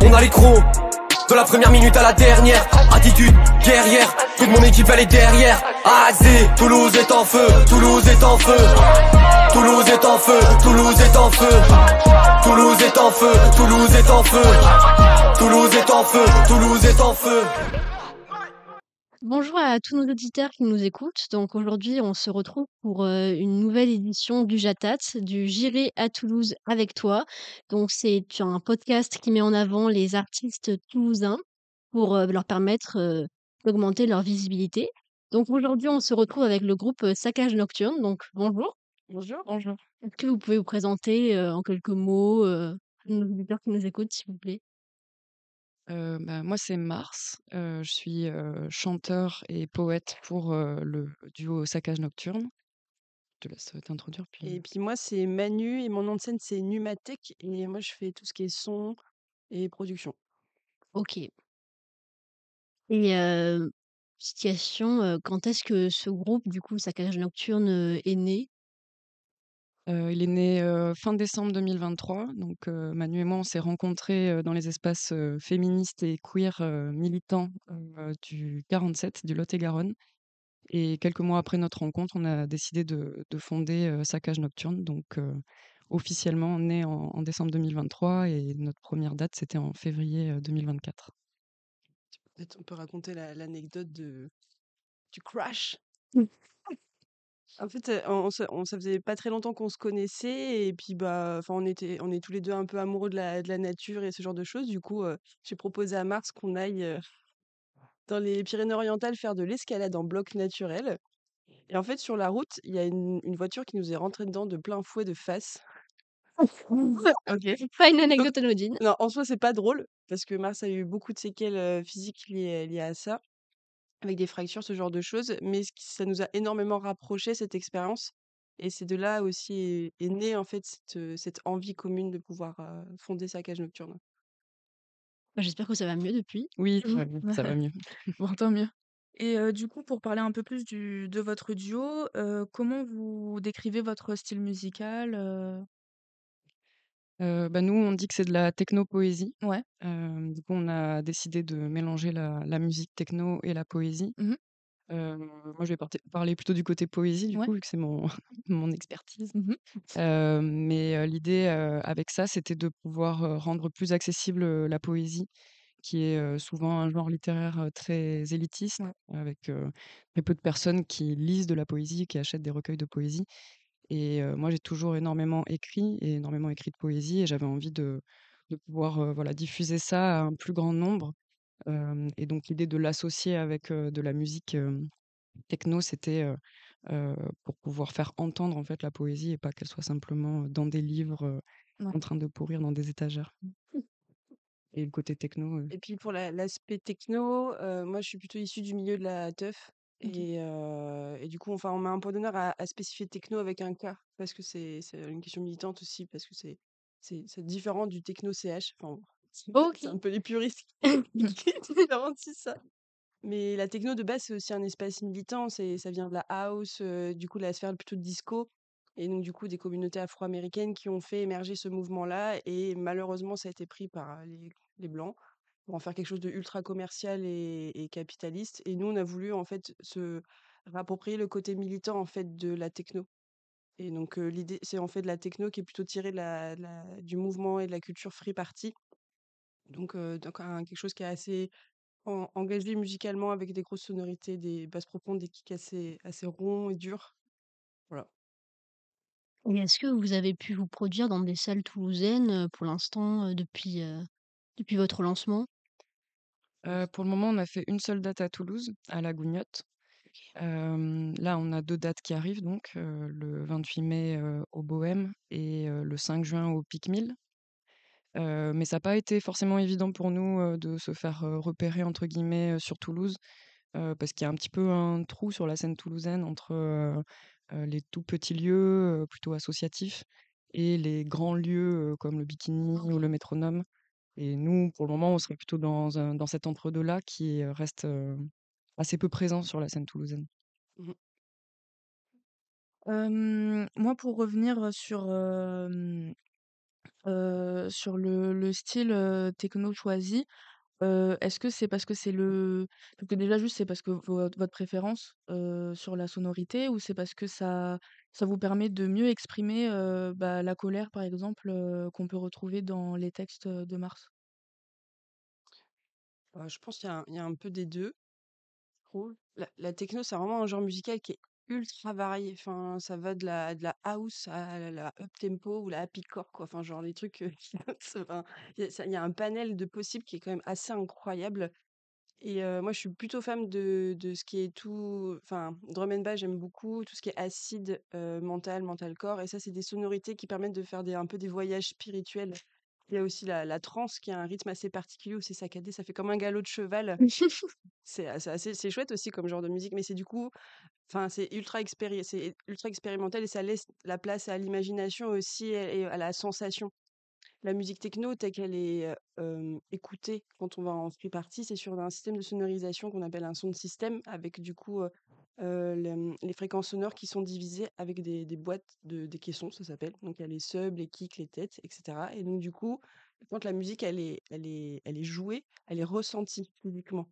On a les crocs, de la première minute à la dernière. Attitude guerrière, toute mon équipe elle est derrière. A à Z, Toulouse est en feu, Toulouse est en feu. Toulouse est en feu, Toulouse est en feu. Toulouse est en feu, Toulouse est en feu. Toulouse est en feu, Toulouse est en feu. Bonjour à tous nos auditeurs qui nous écoutent. Donc aujourd'hui, on se retrouve pour une nouvelle édition du Jatat, du J'irai à Toulouse avec toi. Donc c'est un podcast qui met en avant les artistes toulousains pour leur permettre d'augmenter leur visibilité. Donc aujourd'hui, on se retrouve avec le groupe Saccage Nocturne. Donc bonjour. Bonjour. Bonjour. Est-ce que vous pouvez vous présenter en quelques mots à nos auditeurs qui nous écoutent, s'il vous plaît? Moi, c'est Mars. Je suis chanteur et poète pour le duo Saccage Nocturne. Je te laisse t'introduire. Et puis moi, c'est Manu et mon nom de scène, c'est Numatech. Et moi, je fais tout ce qui est son et production. Ok. Et petite question, quand est-ce que ce groupe, du coup, Saccage Nocturne, est né? Il est né fin décembre 2023. Donc, Manu et moi, on s'est rencontrés dans les espaces féministes et queer militants du 47, du Lot-et-Garonne. Et quelques mois après notre rencontre, on a décidé de fonder Saccage Nocturne. Donc, officiellement né en décembre 2023 et notre première date, c'était en février 2024. Peut-être on peut raconter l'anecdote du crash. Mmh. En fait, ça faisait pas très longtemps qu'on se connaissait et puis bah, enfin, on est tous les deux un peu amoureux de la nature et ce genre de choses. Du coup, j'ai proposé à Mars qu'on aille dans les Pyrénées-Orientales faire de l'escalade en bloc naturel. Et en fait, sur la route, il y a une voiture qui nous est rentrée dedans de plein fouet de face. OK. Pas une Donc, anecdote anodine. non, en soi, c'est pas drôle parce que Mars a eu beaucoup de séquelles physiques liées à ça, avec des fractures, ce genre de choses. Mais ça nous a énormément rapprochés, cette expérience. Et c'est de là aussi est née en fait cette envie commune de pouvoir fonder sa cage nocturne. Bah, j'espère que ça va mieux depuis. Oui, ça va mieux. Bon, tant mieux. Et du coup, pour parler un peu plus de votre duo, comment vous décrivez votre style musical? Nous, on dit que c'est de la techno-poésie. Ouais. Du coup, on a décidé de mélanger la musique techno et la poésie. Mmh. Moi, je vais parler plutôt du côté poésie, du Ouais. coup, vu que c'est mon mon expertise. Mmh. L'idée, avec ça, c'était de pouvoir, rendre plus accessible, la poésie, qui est, souvent un genre littéraire, très élitiste, Ouais. avec, très peu de personnes qui lisent de la poésie, qui achètent des recueils de poésie. Et moi, j'ai toujours énormément écrit et énormément écrit de poésie et j'avais envie de pouvoir, voilà, diffuser ça à un plus grand nombre. Et donc l'idée de l'associer avec, de la musique, techno, c'était, pour pouvoir faire entendre, en fait, la poésie et pas qu'elle soit simplement, dans des livres, Ouais. en train de pourrir dans des étagères. Et le côté techno, Et puis pour l'aspect techno, moi je suis plutôt issue du milieu de la teuf. OK. Et du coup, enfin, on met un point d'honneur à spécifier techno avec un K, parce que c'est une question militante aussi, parce que c'est différent du techno CH. Enfin, bon, OK. c'est un peu les puristes qui différencient ça. Mais la techno de base, c'est aussi un espace militant, ça vient de la house, du coup la sphère plutôt de disco. Et donc du coup des communautés afro-américaines qui ont fait émerger ce mouvement-là et malheureusement ça a été pris par les blancs pour en faire quelque chose de ultra commercial et capitaliste. Et nous on a voulu en fait se réapproprier le côté militant en fait de la techno. Et donc l'idée c'est en fait de la techno qui est plutôt tirée du mouvement et de la culture free party. Donc quelque chose qui est assez engagé musicalement avec des grosses sonorités, des basses profondes, des kicks assez ronds et durs. Voilà. Et est-ce que vous avez pu vous produire dans des salles toulousaines, pour l'instant, depuis votre lancement? pour le moment, on a fait une seule date à Toulouse, à la Gougnotte. Là, on a 2 dates qui arrivent donc, le 28 mai, au Bohème et le 5 juin au Pic Mill. Mais ça n'a pas été forcément évident pour nous, de se faire, «repérer» entre guillemets, sur Toulouse, parce qu'il y a un petit peu un trou sur la scène toulousaine entre, les tout petits lieux, plutôt associatifs et les grands lieux, comme le Bikini ou le Métronome. Et nous, pour le moment, on serait plutôt dans cet entre-deux-là qui, reste, assez peu présent sur la scène toulousaine. Mmh. Moi, pour revenir sur, sur le style, techno choisi, est-ce que c'est parce que parce que déjà juste c'est parce que votre préférence, sur la sonorité ou c'est parce que ça vous permet de mieux exprimer, bah, la colère par exemple, qu'on peut retrouver dans les textes, de Mars? Je pense qu'il y a un peu des 2. Je trouve. La techno, c'est vraiment un genre musical qui est ultra varié. Enfin, ça va de la house à la up tempo ou la happycore, quoi. Enfin, genre les trucs, enfin, il y a un panel de possibles qui est quand même assez incroyable. Et moi, je suis plutôt fan de ce qui est tout, enfin, drum and bass, j'aime beaucoup. Tout ce qui est acide, metalcore. Et ça, c'est des sonorités qui permettent de faire un peu des voyages spirituels. Il y a aussi la trance qui a un rythme assez particulier où c'est saccadé, ça fait comme un galop de cheval. C'est chouette aussi comme genre de musique, mais c'est du coup, enfin, c'est ultra expérimental et ça laisse la place à l'imagination aussi et à la sensation. La musique techno, telle qu'elle est, écoutée quand on va en free party, c'est sur un système de sonorisation qu'on appelle un sound system avec du coup, les fréquences sonores qui sont divisées avec des boîtes des caissons, ça s'appelle. Donc il y a les subs, les kicks, les têtes et cetera et donc du coup, quand la musique elle est jouée, elle est ressentie physiquement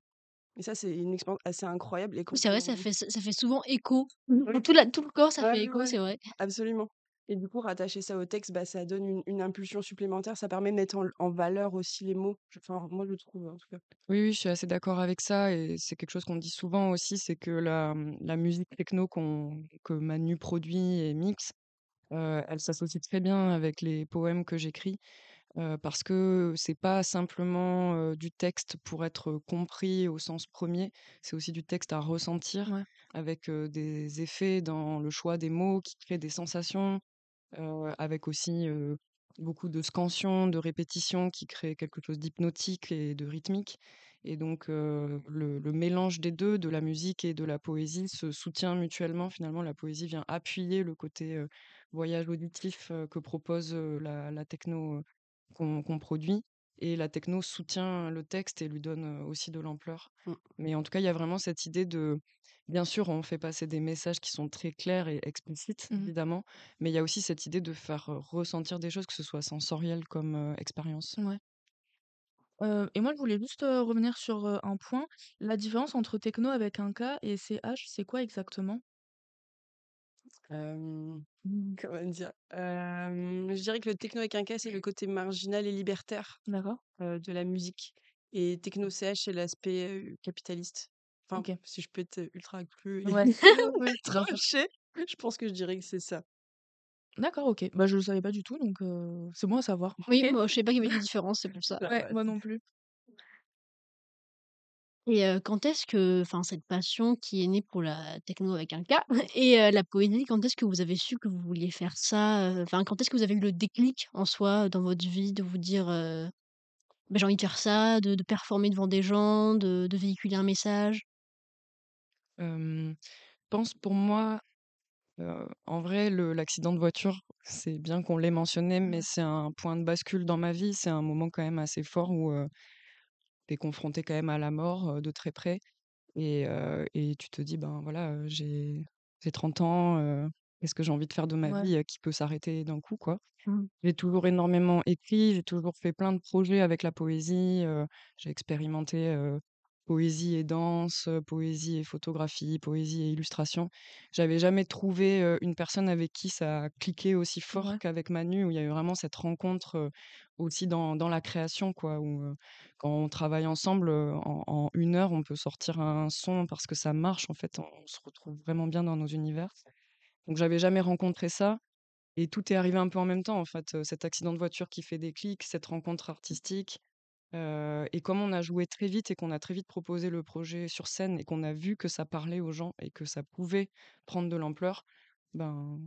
et ça, c'est une expérience assez incroyable et Oui, quand c'est vrai, on ça fait souvent écho. oui, Tout le corps, ça ouais, fait ouais, écho, ouais, c'est vrai. absolument et du coup, rattacher ça au texte, bah, ça donne une impulsion supplémentaire. Ça permet de mettre en valeur aussi les mots. Enfin, moi, je trouve, en tout cas. Oui, oui, je suis assez d'accord avec ça et c'est quelque chose qu'on dit souvent aussi, c'est que la musique techno que Manu produit et mixe, elle s'associe très bien avec les poèmes que j'écris, parce que c'est pas simplement, du texte pour être compris au sens premier, c'est aussi du texte à ressentir Ouais. avec, des effets dans le choix des mots qui créent des sensations. Avec aussi, beaucoup de scansions, de répétitions qui créent quelque chose d'hypnotique et de rythmique et donc le mélange des 2, de la musique et de la poésie, se soutient mutuellement. Finalement, la poésie vient appuyer le côté, voyage auditif, que propose, la techno, qu'on produit et la techno soutient le texte et lui donne, aussi de l'ampleur. Mmh. Mais en tout cas, il y a vraiment cette idée de bien sûr, on fait passer des messages qui sont très clairs et explicites, Mmh. évidemment, mais il y a aussi cette idée de faire, ressentir des choses, que ce soit sensoriel comme, expérience. Ouais. Et moi je voulais juste, revenir sur, un point. La différence entre techno avec un K et CH, c'est quoi exactement? Comment dire? Je dirais que le techno avec un K, c'est le côté marginal et libertaire, D'accord. de la musique et techno-CH, c'est l'aspect, capitaliste. Enfin, OK. si je peux être ultra cru et Ouais. Oui, bien sûr. trancher, je pense que je dirais que c'est ça. D'accord, OK. Bah, je le savais pas du tout donc c'est bon à savoir. Oui, OK. moi, je sais pas qu'il y avait une différence, c'est pour ça. Bah, Ouais, ouais, moi non plus. Et quand est-ce que enfin, cette passion qui est née pour la techno avec un K et la poésie, quand est-ce que vous avez su que vous vouliez faire ça, enfin, quand est-ce que vous avez eu le déclic en soi dans votre vie de vous dire, «Bah, j'ai envie de faire ça», de performer devant des gens, de véhiculer un message? Pense pour moi, en vrai, l'accident de voiture, c'est bien qu'on l'ait mentionné, mais c'est un point de bascule dans ma vie. C'est un moment quand même assez fort où, tu es confronté quand même à la mort, de très près. Et tu te dis: «Ben, voilà, j'ai 30 ans, qu'est-ce que j'ai envie de faire de ma Ouais. vie, qui peut s'arrêter d'un coup, quoi?» Mmh. J'ai toujours énormément écrit, j'ai toujours fait plein de projets avec la poésie, j'ai expérimenté, poésie et danse, poésie et photographie, poésie et illustration. J'avais jamais trouvé, une personne avec qui ça a cliqué aussi fort Ouais. qu'avec Manu, où il y a eu vraiment cette rencontre, aussi dans la création, quoi, où, quand on travaille ensemble, en 1 heure, on peut sortir un son parce que ça marche, en fait, on se retrouve vraiment bien dans nos univers. Donc j'avais jamais rencontré ça et tout est arrivé un peu en même temps, en fait, cet accident de voiture qui fait déclic, cette rencontre artistique, et comme on a joué très vite et qu'on a très vite proposé le projet sur scène et qu'on a vu que ça parlait aux gens et que ça pouvait prendre de l'ampleur, ben,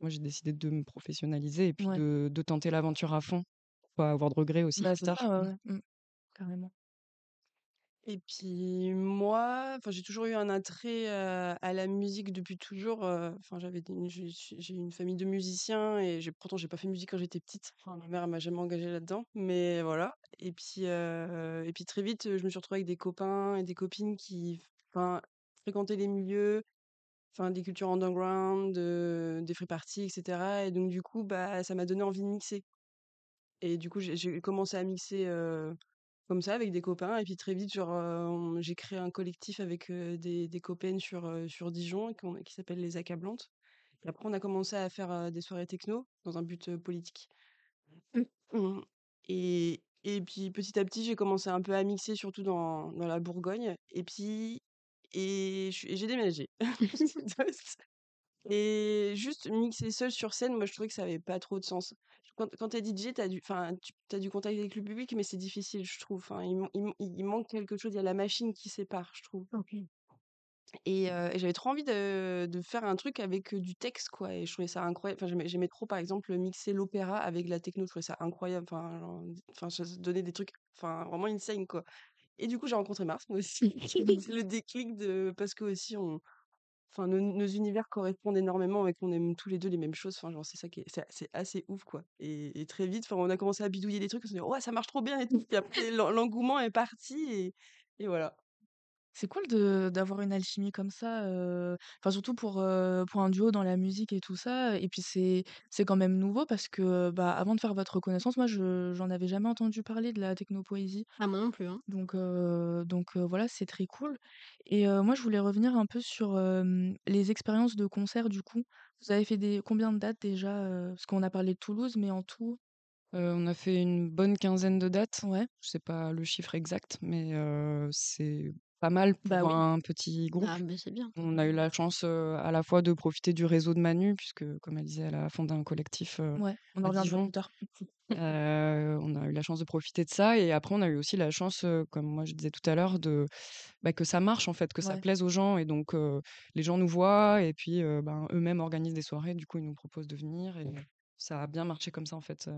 moi, j'ai décidé de me professionnaliser et puis Ouais. de tenter l'aventure à fond, pour pas avoir de regrets aussi Bah, plus c'est tard. ça, ouais, ouais. Mmh. Carrément. et puis moi, enfin, j'ai toujours eu un attrait, à la musique depuis toujours, enfin, j'ai une famille de musiciens et pourtant j'ai pas fait de musique quand j'étais petite. Enfin, ma mère elle m'a jamais engagée là-dedans, mais voilà et puis très vite, je me suis retrouvée avec des copains et des copines qui, enfin, fréquentaient les milieux, enfin, des cultures underground, des free parties et cetera et donc du coup, bah, ça m'a donné envie de mixer. Et du coup, j'ai commencé à mixer comme ça avec des copains. Et puis très vite, genre, j'ai créé un collectif avec des copaines sur Dijon qui s'appelle Les Accablantes. Et après, on a commencé à faire des soirées techno dans un but politique. Mmh. Et puis petit à petit, j'ai commencé un peu à mixer, surtout dans la Bourgogne. Et j'ai déménagé. Et juste mixer seul sur scène, moi je trouvais que ça avait pas trop de sens. Quand t'es DJ, t'as du contact avec le public, mais c'est difficile, je trouve. Enfin, il manque quelque chose, il y a la machine qui sépare, je trouve. OK. Et j'avais trop envie de faire un truc avec du texte, quoi. Et je trouvais ça incroyable. Enfin, j'aimais trop, par exemple, mixer l'opéra avec la techno. Je trouvais ça incroyable. Enfin, genre, ça se donnait des trucs, enfin, vraiment insane, quoi. Et du coup, j'ai rencontré Mars, moi aussi. C'est le déclic parce que aussi, enfin, nos univers correspondent énormément et qu'on aime tous les deux les mêmes choses. Enfin, genre, c'est ça qui est, c'est assez ouf, quoi. Et très vite, enfin, on a commencé à bidouiller des trucs. On s'est dit, ouais, ça marche trop bien et tout. Puis après, l'engouement est parti et voilà. C'est cool d'avoir une alchimie comme ça, enfin surtout pour un duo dans la musique et tout ça et puis c'est quand même nouveau parce que, bah, avant de faire votre connaissance, moi j'en avais jamais entendu parler de la technopoésie Ah, moi non plus, hein. donc voilà, c'est très cool et moi je voulais revenir un peu sur, les expériences de concert du coup. Vous avez fait des combien de dates déjà, Parce qu'on a parlé de Toulouse, mais en tout? On a fait une bonne quinzaine de dates. Ouais, Je sais pas le chiffre exact, mais c'est pas mal bah pour oui. un petit groupe. Ah, mais c'est bien. On a eu la chance, à la fois de profiter du réseau de Manu puisque, comme elle disait, elle a fondé un collectif, Ouais, on en à reviendra Dijon. plus tard. On a eu la chance de profiter de ça et après on a eu aussi la chance, comme moi je disais tout à l'heure, que ça marche en fait, que ça Ouais. plaise aux gens et donc les gens nous voient et puis, ben, eux-mêmes organisent des soirées, du coup ils nous proposent de venir et ça a bien marché comme ça en fait,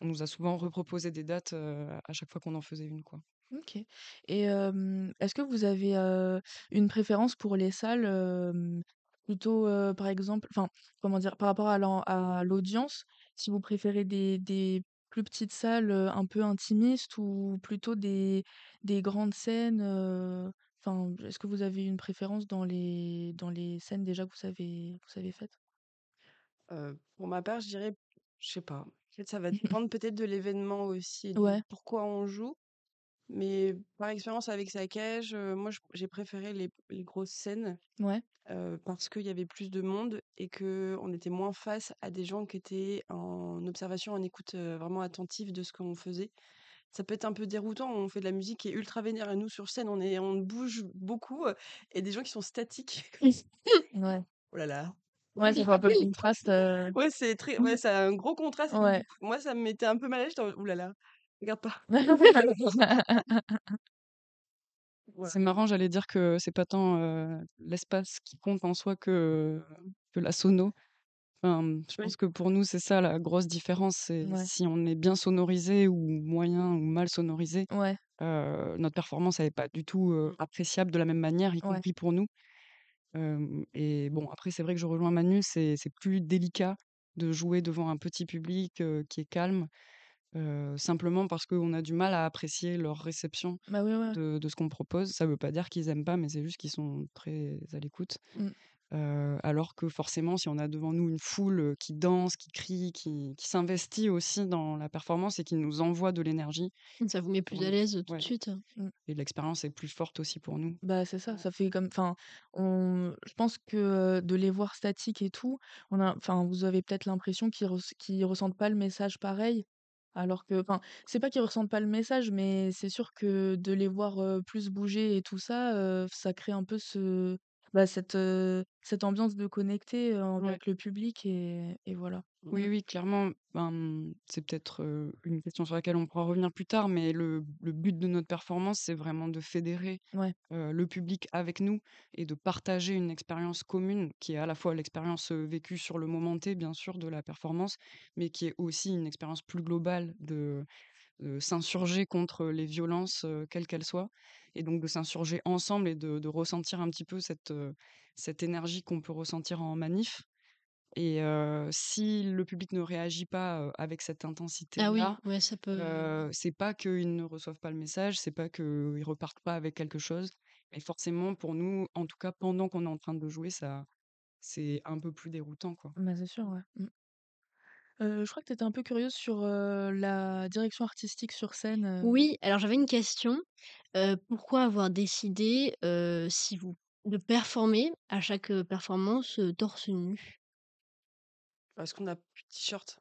on nous a souvent reproposé des dates, à chaque fois qu'on en faisait une, quoi. OK et est-ce que vous avez, une préférence pour les salles, plutôt, par exemple enfin, comment dire? Par rapport à l'audience, si vous préférez des plus petites salles, un peu intimistes ou plutôt des grandes scènes, enfin, est-ce que vous avez une préférence dans les scènes déjà que vous avez faites? Pour ma part, je dirais, je sais pas. En fait, ça va dépendre peut-être de l'événement aussi et de Ouais, pourquoi on joue. Mais par expérience avec Saccage, moi, j'ai préféré les grosses scènes ouais, parce qu'il y avait plus de monde et que on était moins face à des gens qui étaient en observation, en écoute vraiment attentive de ce qu'on faisait. Ça peut être un peu déroutant, on fait de la musique qui est ultra vénère et nous sur scène on bouge beaucoup et des gens qui sont statiques. ouais. Oh là là. Ouais, ça fait un peu le contraste, Ouais, ouais, ça a un gros contraste et donc du ouais. coup, moi ça me mettait un peu mal à l'aise, j'étais en mode: «Ouh là là, regarde pas». Voilà. C'est marrant, j'allais dire que c'est pas tant, l'espace qui compte en soi que la sono. Enfin, je Oui. pense que pour nous, c'est ça la grosse différence, c'est Ouais, si on est bien sonorisé ou moyen ou mal sonorisé, ouais, notre performance elle est pas du tout, Mmh. appréciable de la même manière, y ouais. compris pour nous. Et bon, après c'est vrai que je rejoins Manu, c'est plus délicat de jouer devant un petit public, qui est calme, simplement parce qu'on a du mal à apprécier leur réception Bah, oui, ouais. de ce qu'on propose. Ça veut pas dire qu'ils aiment pas, mais c'est juste qu'ils sont très à l'écoute. Mmh. Alors que forcément, si on a devant nous une foule, qui danse, qui crie, qui s'investit aussi dans la performance et qui nous envoie de l'énergie, Ça vous met pour plus à nous l'aise, tout de ouais, suite. Mmh. et l'expérience est plus forte aussi pour nous. Bah, c'est ça, ça fait comme enfin, je pense que, de les voir statiques et tout, enfin, vous avez peut-être l'impression qu'ils ressentent pas le message pareil, alors que enfin, c'est pas qu'ils ressentent pas le message, mais c'est sûr que de les voir, plus bouger et tout ça, ça crée un peu cette ambiance de connecter, Ouais. avec le public et voilà. Mmh. Mmh. Oui, oui, clairement, ben, c'est peut-être, une question sur laquelle on pourra revenir plus tard, mais le but de notre performance, c'est vraiment de fédérer, Ouais, le public avec nous et de partager une expérience commune qui est à la fois l'expérience, vécue sur le moment T, bien sûr, de la performance, mais qui est aussi une expérience plus globale de s'insurger contre les violences, quelles qu'elles soient et donc de s'insurger ensemble et de ressentir un petit peu cette énergie qu'on peut ressentir en manif et si le public ne réagit pas, avec cette Ah oui, intensité-là, ouais, ça peut c'est pas qu'ils ne reçoivent pas le message, c'est pas qu'ils repartent pas avec quelque chose, mais forcément pour nous, en tout cas pendant qu'on est en train de jouer, ça c'est un peu plus déroutant, quoi. bah, c'est sûr, ouais. Mmh. Je crois que tu étais un peu curieuse sur, la direction artistique sur scène, Oui, alors j'avais une question. Pourquoi avoir décidé, si vous de performer à chaque, performance, torse nu? Parce qu'on a plus de t-shirt.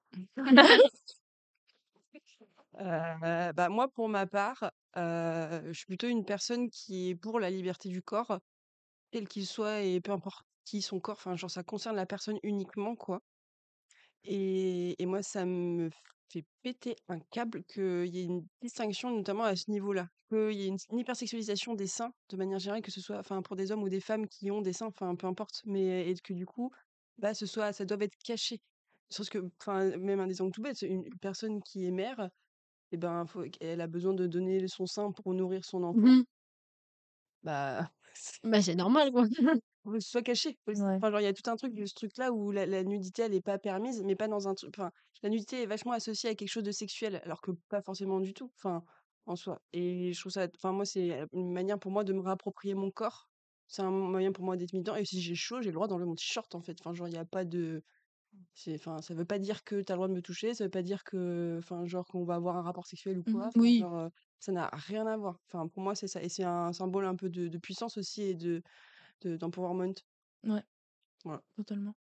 Bah, moi, pour ma part, je suis plutôt une personne qui est pour la liberté du corps, quel qu'il soit et peu importe qui son corps, enfin, genre, ça concerne la personne uniquement, quoi. Et moi, ça me fait péter un câble qu'il y ait une distinction, notamment à ce niveau-là. Qu'il y ait une hypersexualisation des seins, de manière générale, que ce soit enfin, pour des hommes ou des femmes qui ont des seins, enfin, peu importe. Mais et que du coup, bah, ça doit être caché. Sauf que, enfin, même un exemple tout bête, une personne qui est mère, et ben, elle a besoin de donner son sein pour nourrir son enfant. Mmh. Bah, Bah, c'est normal, quoi. faut que ce soit caché. Ouais. Enfin, genre, il y a tout un truc de ce truc-là où la nudité, elle est pas permise, mais pas dans un truc. Enfin, la nudité est vachement associée à quelque chose de sexuel, alors que pas forcément du tout. Enfin, en soi. Et je trouve ça. Enfin, moi, c'est une manière pour moi de me réapproprier mon corps. C'est un moyen pour moi d'être militant. Et si j'ai chaud, j'ai le droit d'enlever mon t-shirt, en fait. Enfin, genre, il n'y a pas de. Enfin, ça veut pas dire que t'as le droit de me toucher, ça veut pas dire que. Enfin, genre, qu'on va avoir un rapport sexuel ou quoi. Mmh. Enfin, Oui. genre, ça n'a rien à voir. Enfin, pour moi, c'est ça. Et c'est un symbole un peu de puissance aussi et d'empowerment. Ouais, Voilà. totalement.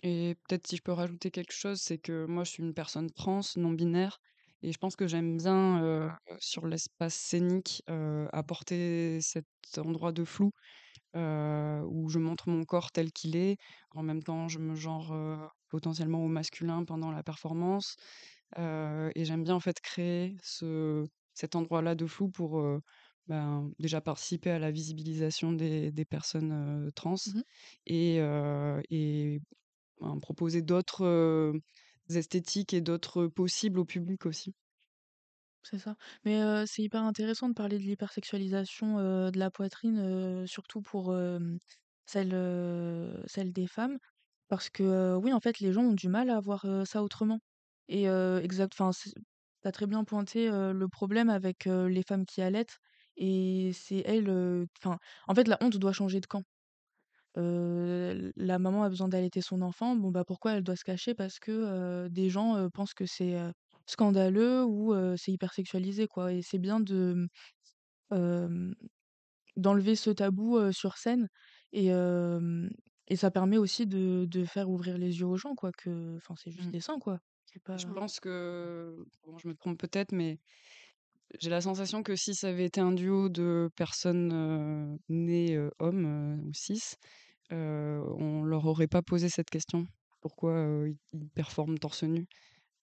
Et peut-être si je peux rajouter quelque chose, c'est que moi je suis une personne trans, non binaire, et je pense que j'aime bien sur l'espace scénique apporter cet endroit de flou où je montre mon corps tel qu'il est. En même temps, je me genre potentiellement au masculin pendant la performance. Et j'aime bien en fait créer cet endroit-là de flou pour déjà participer à la visibilisation des personnes trans Mmh. et proposer d'autres esthétiques et d'autres possibles au public aussi. C'est ça. Mais, c'est hyper intéressant de parler de l'hypersexualisation, de la poitrine, surtout pour, celle des femmes. Parce que, oui, en fait, les gens ont du mal à voir, ça autrement. Et enfin, tu très bien pointé, le problème avec, les femmes qui allaitent et c'est elles, enfin, en fait, la honte doit changer de camp. La maman a besoin d'allaiter son enfant, bon, bah, pourquoi elle doit se cacher? Parce que, des gens, pensent que c'est, scandaleux ou, c'est hyper sexualisé, quoi. Et c'est bien hem, d'enlever ce tabou, sur scène et et ça permet aussi de faire ouvrir les yeux aux gens, quoi, que enfin, c'est juste Mmh. des seins, quoi. C'est pas Je pense que, bon, je me trompe peut-être, mais j'ai la sensation que si ça avait été un duo de personnes nées hommes ou cis, on leur aurait pas posé cette question. Pourquoi ils performent torse nu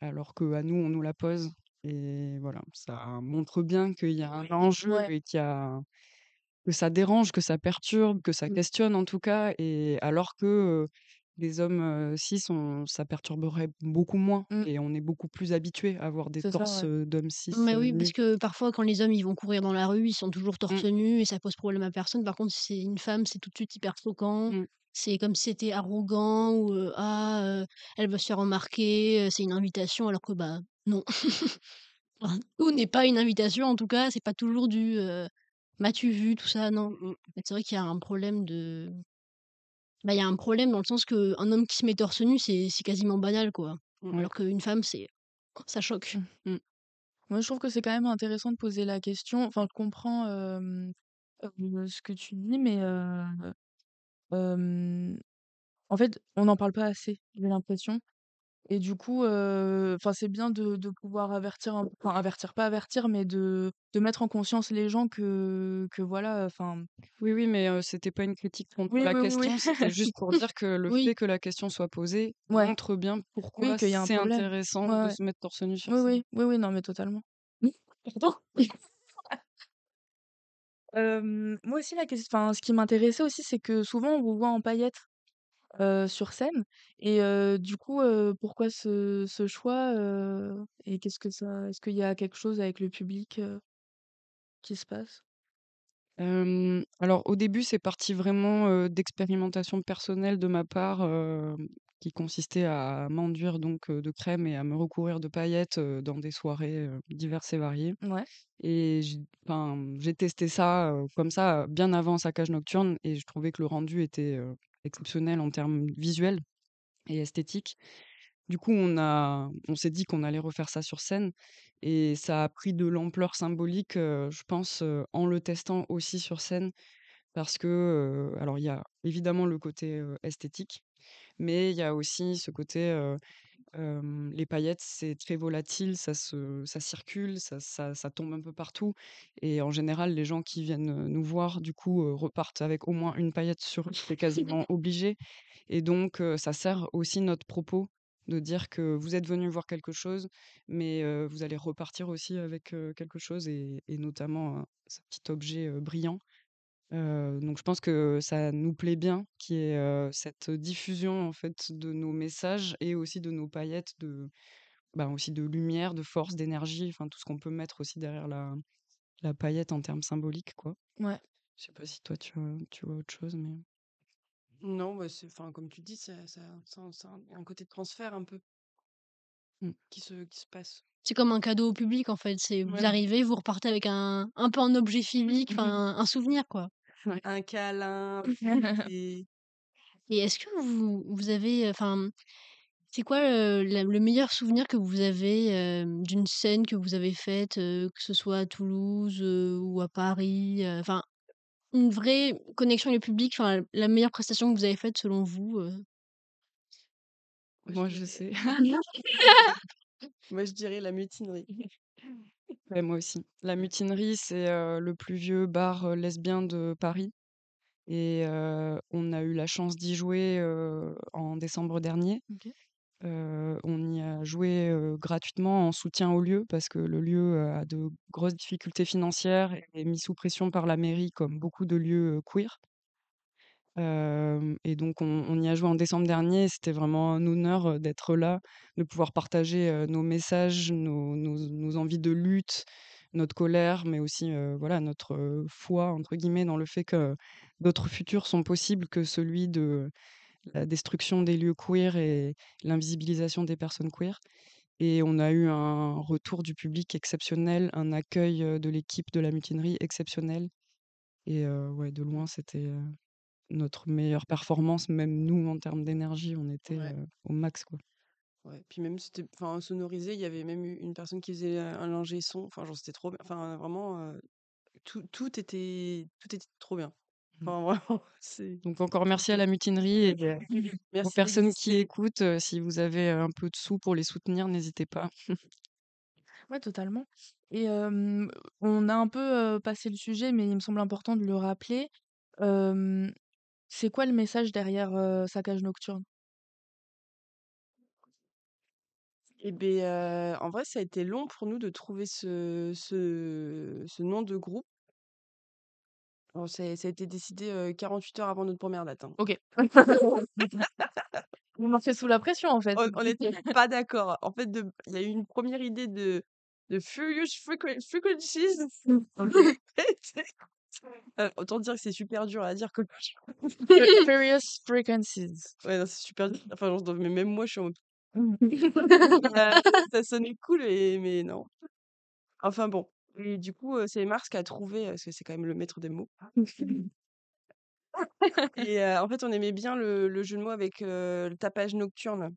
alors qu'à nous, on nous la pose. Et voilà, ça montre bien qu'il y a un enjeu ouais. et que ça dérange, que ça perturbe, que ça Mmh. questionne en tout cas, et alors que les hommes cis, ça perturberait beaucoup moins Mmh. et on est beaucoup plus habitué à voir des C'est ça, torses ouais. d'hommes cis Mais oui, parce nus. que parfois, quand les hommes, ils vont courir dans la rue, ils sont toujours Mmh, torse nu et ça pose problème à personne. Par contre, si c'est une femme, c'est tout de suite hyper choquant. mmh, C'est comme si c'était arrogant ou elle veut se faire remarquer, c'est une invitation alors que, bah, non. Enfin, tout n'est pas une invitation en tout cas, c'est pas toujours «M'as-tu vu?» tout ça, non. Mmh mh. C'est vrai qu'il y a un problème de bah, il y a un problème dans le sens qu'un homme qui se met torse nu, c'est quasiment banal, quoi. Mmh. ouais. Alors qu'une femme, ça choque. Mmh. Mmh. Moi, je trouve que c'est quand même intéressant de poser la question. Enfin, je comprends, ce que tu dis, mais, hem, en fait, on n'en parle pas assez, j'ai l'impression. Et du coup, enfin, c'est bien de pouvoir avertir enfin, avertir, pas avertir, mais de mettre en conscience les gens que voilà, enfin Oui, oui, mais c'était pas une critique contre oui, la oui, oui, oui. question, c'était juste pour dire que le Oui. fait que la question soit posée Ouais, montre bien oui, pourquoi qu'il y a un c'est problème. intéressant Ouais, de ouais. se mettre torse nu sur Oui, scène. oui, oui, oui, non, mais totalement. Pardon? Moi aussi la ques enfin, ce qui m'intéressait aussi, c'est que souvent on vous voit en paillettes, sur scène et du coup, pourquoi ce choix, et qu'est-ce que ça est-ce qu'il y a quelque chose avec le public, qui se passe? Alors au début, c'est parti vraiment, d'expérimentation personnelle de ma part, qui consistait à m'enduire donc, de crème et à me recouvrir de paillettes, dans des soirées, diverses et variées. Ouais, Et j'ai testé ça, comme ça, bien avant Saccage Nocturne, et je trouvais que le rendu était, exceptionnel en termes visuels et esthétiques. du coup, on s'est dit qu'on allait refaire ça sur scène et ça a pris de l'ampleur symbolique, je pense, en le testant aussi sur scène parce que, alors il y a évidemment le côté, esthétique, mais il y a aussi ce côté, les paillettes, c'est très volatile, ça circule, ça tombe un peu partout et en général, les gens qui viennent, nous voir, du coup, repartent avec au moins une paillette sur eux, c'est quasiment obligé et donc ça sert aussi notre propos de dire que vous êtes venus voir quelque chose, mais vous allez repartir aussi avec, quelque chose et notamment ce petit objet, brillant. Donc je pense que ça nous plaît bien qu'il y ait, cette diffusion en fait de nos messages et aussi de nos paillettes aussi de lumière, de force, d'énergie, enfin tout ce qu'on peut mettre aussi derrière la paillette en termes symboliques, quoi. Ouais. Je sais pas si toi tu vois autre chose, mais Non, bah, enfin, comme tu dis, ça a un côté de transfert un peu mmh. qui se passe. C'est comme un cadeau au public, en fait. C'est vous Ouais. arrivez, vous repartez avec un peu un objet physique, enfin un souvenir, quoi. Ouais. Un câlin, et Et est-ce que vous avez, enfin, c'est quoi, le meilleur souvenir que vous avez, d'une scène que vous avez faite, que ce soit à Toulouse, ou à Paris, enfin, une vraie connexion avec le public, enfin, la meilleure prestation que vous avez faite selon vous, moi je Moi je dirais sais. moi je dirais la mutinerie. Ouais, moi aussi. La Mutinerie, c'est, le plus vieux bar, lesbien de Paris et on a eu la chance d'y jouer, en décembre dernier. OK. On y a joué, gratuitement en soutien au lieu parce que le lieu, a de grosses difficultés financières et est mis sous pression par la mairie comme beaucoup de lieux, queer. Et donc on y a joué en décembre dernier et c'était vraiment un honneur, d'être là, de pouvoir partager, nos messages, nos envies de lutte, notre colère, mais aussi, voilà, notre, «foi» entre guillemets dans le fait que d'autres futurs sont possibles que celui de la destruction des lieux queer et l'invisibilisation des personnes queer. Et on a eu un retour du public exceptionnel, un accueil, de l'équipe de la mutinerie exceptionnel et ouais, de loin, c'était, notre meilleure performance. Même nous, en termes d'énergie, on était, Ouais, au max, quoi. ouais. Puis même c'était, enfin, sonorisé, il y avait même eu une personne qui faisait un ingé son. Enfin, genre c'était trop bien. Enfin, vraiment, tout était trop bien. Mmh. Enfin, vraiment, c'est Donc encore merci à la mutinerie et aux merci personnes qui d'exister. écoutent, si vous avez, un peu de sous pour les soutenir, n'hésitez pas. Ouais, totalement. Et on a un peu, passé le sujet, mais il me semble important de le rappeler. Hem, c'est quoi le message derrière, Saccage Nocturne? Et beh, en vrai, ça a été long pour nous de trouver ce nom de groupe. Alors ça a été décidé, 48 heures avant notre première date, hein. OK. Vous marchez sous la pression, en fait. On était pas d'accord. En fait, il y a eu une première idée de Furious Frequencies. OK. Autant dire que c'est super dur à dire que Furious Frequencies. ouais, non, c'est super dur. Enfin, genre, mais même moi, je suis en mode, Mmh. ça sonnait cool mais non. Enfin bon, et du coup, c'est Mars qui a trouvé, parce que c'est quand même le maître des mots. Et en fait, on aimait bien le jeu de mots avec, le tapage nocturne.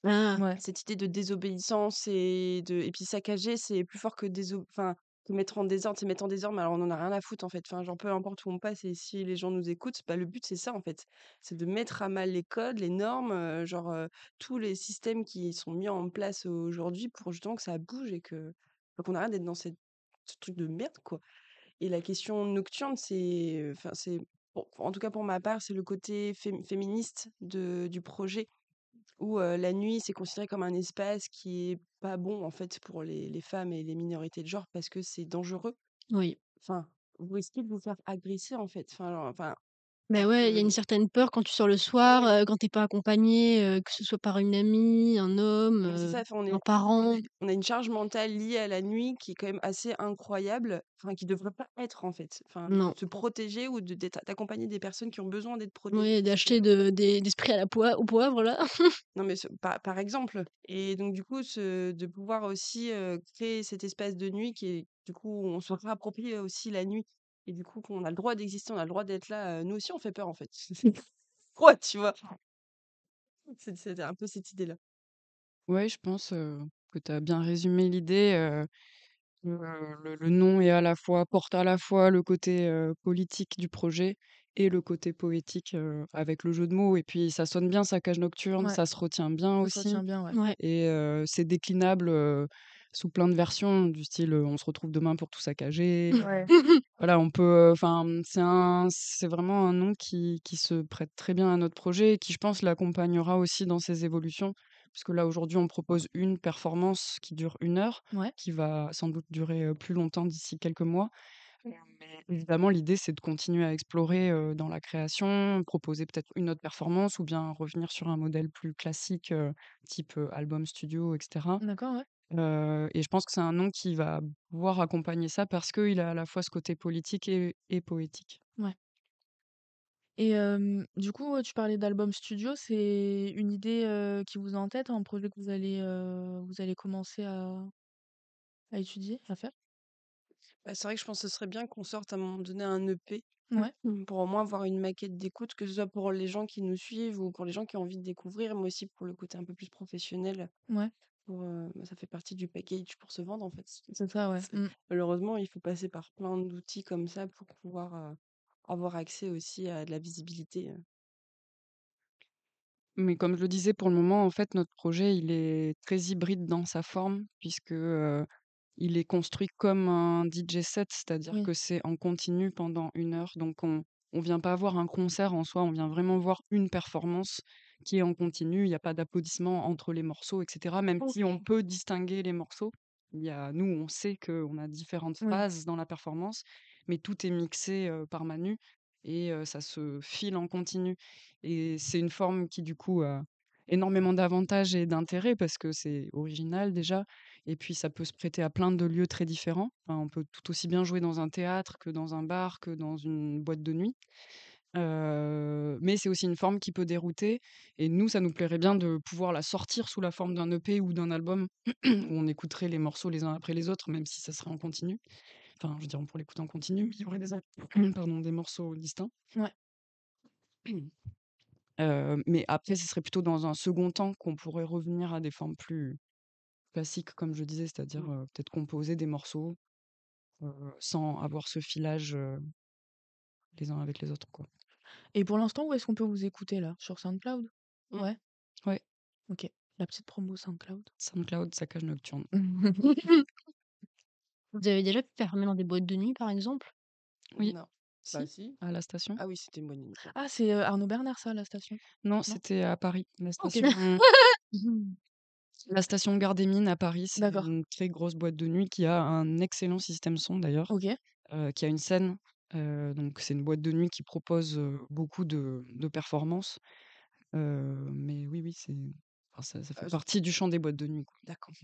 Ah, Ouais. Cette idée de désobéissance et puis saccager, c'est plus fort que que mettre en désordre. C'est mettre en désordre, mais alors on en a rien à foutre, en fait. Enfin, genre, peu importe où on passe et si les gens nous écoutent, bah, le but, c'est ça, en fait. C'est de mettre à mal les codes, les normes, tous les systèmes qui sont mis en place aujourd'hui pour justement que ça bouge et qu'on arrête d'être dans ce truc de merde, quoi. Et la question nocturne, enfin, en tout cas pour ma part, c'est le côté féministe du projet où la nuit, c'est considéré comme un espace qui est pas bon, en fait, pour les femmes et les minorités de genre parce que c'est dangereux. oui. Enfin, vous risquez de vous faire agresser, en fait. Enfin, Bah, ouais, il y a une heu, certaine peur quand tu sors le soir, ouais, quand tu es pas accompagné, que ce soit par une amie, un homme, mais c'est ça, enfin, un parent. on a une charge mentale liée à la nuit qui est quand même assez incroyable, enfin, qui devrait pas être, en fait. Enfin, Non. se protéger ou d'accompagner des personnes qui ont besoin d'être protégées, Oui, d'acheter des esprits à la au poivre, là. non, mais par exemple. Et donc, du coup, de pouvoir aussi créer cet espace de nuit qui est, du coup, où on se réapproprie aussi la nuit. Et du coup, qu'on a le droit d'exister, on a le droit d'être là. Nous aussi, on fait peur, en fait. Quoi, tu vois? C'était un peu cette idée-là. Ouais, je pense, que tu as bien résumé l'idée, le nom est à la fois porte à la fois le côté, politique du projet et le côté poétique, avec le jeu de mots et puis ça sonne bien Saccage nocturne, Ouais, ça se retient bien ça se aussi retient bien, ouais. Ouais. et c'est déclinable, sous plein de versions du style, «On se retrouve demain pour tout saccager». Ouais. Voilà, on peut, enfin, c'est vraiment un nom qui se prête très bien à notre projet et qui, je pense, l'accompagnera aussi dans ses évolutions. Parce que là, aujourd'hui, on propose une performance qui dure 1 heure, Ouais. qui va sans doute durer, plus longtemps d'ici quelques mois. Mais évidemment, l'idée, c'est de continuer à explorer, dans la création, proposer peut-être une autre performance ou bien revenir sur un modèle plus classique, type, album studio et cetera. D'accord, ouais. Et je pense que c'est un nom qui va pouvoir accompagner ça parce qu'il a à la fois ce côté politique et poétique. Ouais. Et du coup, tu parlais d'album studio, c'est une idée, qui vous est en tête, un projet que vous allez commencer à étudier, à faire? Bah, c'est vrai que je pense que ce serait bien qu'on sorte à un moment donné un EP Ouais, pour au moins avoir une maquette d'écoute, que ce soit pour les gens qui nous suivent ou pour les gens qui ont envie de découvrir, mais aussi pour le côté un peu plus professionnel. ouais, Bah, ça fait partie du package pour se vendre en fait. c'est ça, ouais. C'est- Malheureusement, il faut passer par plein d'outils comme ça pour pouvoir avoir accès aussi à de la visibilité. Mais comme je le disais, pour le moment, en fait, notre projet, il est très hybride dans sa forme puisque, il est construit comme un DJ set, c'est-à-dire Oui, que c'est en continu pendant 1 heure. Donc on vient pas voir un concert en soi, on vient vraiment voir une performance qui est en continu. Il y a pas d'applaudissements entre les morceaux et cetera, même si on OK. peut distinguer les morceaux. Nous, on sait qu'on a différentes oui, phases dans la performance, mais tout est mixé, par Manu et ça se file en continu. Et c'est une forme qui, du coup, a énormément d'avantages et d'intérêts parce que c'est original déjà et puis ça peut se prêter à plein de lieux très différents. Enfin, on peut tout aussi bien jouer dans un théâtre que dans un bar, que dans une boîte de nuit. Mais c'est aussi une forme qui peut dérouter et nous, ça nous plairait bien de pouvoir la sortir sous la forme d'un EP ou d'un album où on écouterait les morceaux les uns après les autres, même si ça serait en continu. Enfin, je veux dire, on pourrait l'écouter en continu, mais il y aurait pardon, des morceaux distincts. ouais. Mais après, ce serait plutôt dans un second temps qu'on pourrait revenir à des formes plus classiques, comme je disais, c'est-à-dire, Mm. peut-être composer des morceaux, sans avoir ce filage, les uns avec les autres, quoi. Et pour l'instant, où est-ce qu'on peut vous écouter là? Sur SoundCloud? Mm. Ouais, Ouais, OK. La petite promo SoundCloud. SoundCloud, Saccage nocturne. Vous avez déjà pu performer dans des boîtes de nuit, par exemple? Oui, Non. Bah si, si. à la station. Ah oui, c'était une bonne idée. Ah, c'est, Arnaud Bernard ça, la station? Non, Non? c'était à Paris, OK. la station Gare des Mines à Paris, c'est D'accord. une très grosse boîte de nuit qui a un excellent système son d'ailleurs, OK. qui a une scène, donc c'est une boîte de nuit qui propose, beaucoup de performances. Mais oui, oui, enfin, ça fait Ah, partie du champ des boîtes de nuit, quoi. d'accord.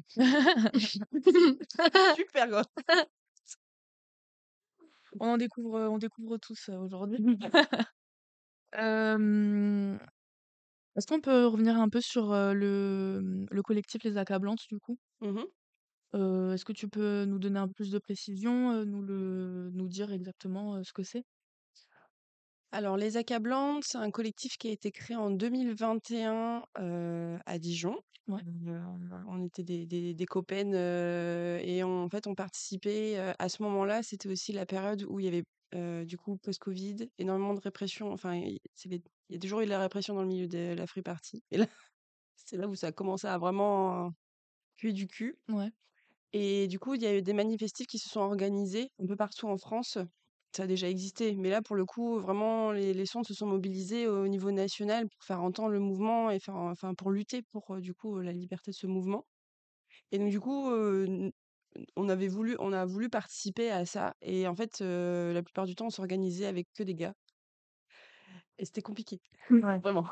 Super, quoi. On découvre tous, aujourd'hui. Hem, est-ce qu'on peut revenir un peu sur, le collectif Les Accablantes, du coup? Mhm. Est-ce que tu peux nous donner un peu plus de précision, nous dire exactement, ce que c'est? Alors, Les Accablantes, c'est un collectif qui a été créé en 2021 à Dijon. Ouais. Euh, on était des copaines et en fait, on participait à ce moment-là. C'était aussi la période où il y avait, du coup, post-Covid, énormément de répression. Enfin, il y a toujours eu de la répression dans le milieu de la free party. Et là, c'est là où ça a commencé à vraiment puer du cul. Ouais. Et du coup, il y a eu des manifestifs qui se sont organisés un peu partout en France. Ça a déjà existé, mais là, pour le coup, vraiment, les centres se sont mobilisés au niveau national pour faire entendre le mouvement et enfin, pour lutter pour, du coup, la liberté de ce mouvement. Et donc, du coup, on a voulu participer à ça. Et en fait, la plupart du temps, on s'organisait avec que des gars. Et c'était compliqué, Ouais. vraiment.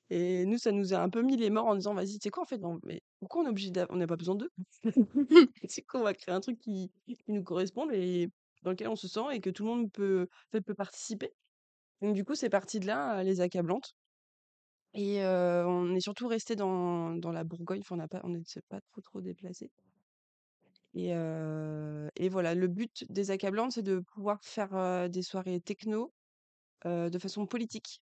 Et nous, ça nous a un peu mis les morts en disant, vas-y, tu sais quoi, en fait, non, mais pourquoi on est obligé on n'a pas besoin d'eux? C'est qu'on va créer un truc qui nous corresponde et dans lequel on se sent et que tout le monde peut, en fait, peut participer. Donc du coup, c'est parti de là, les accablantes. Et on est surtout resté dans la Bourgogne. Enfin, on ne s'est pas trop déplacé. Et voilà, le but des accablantes, c'est de pouvoir faire des soirées techno de façon politique.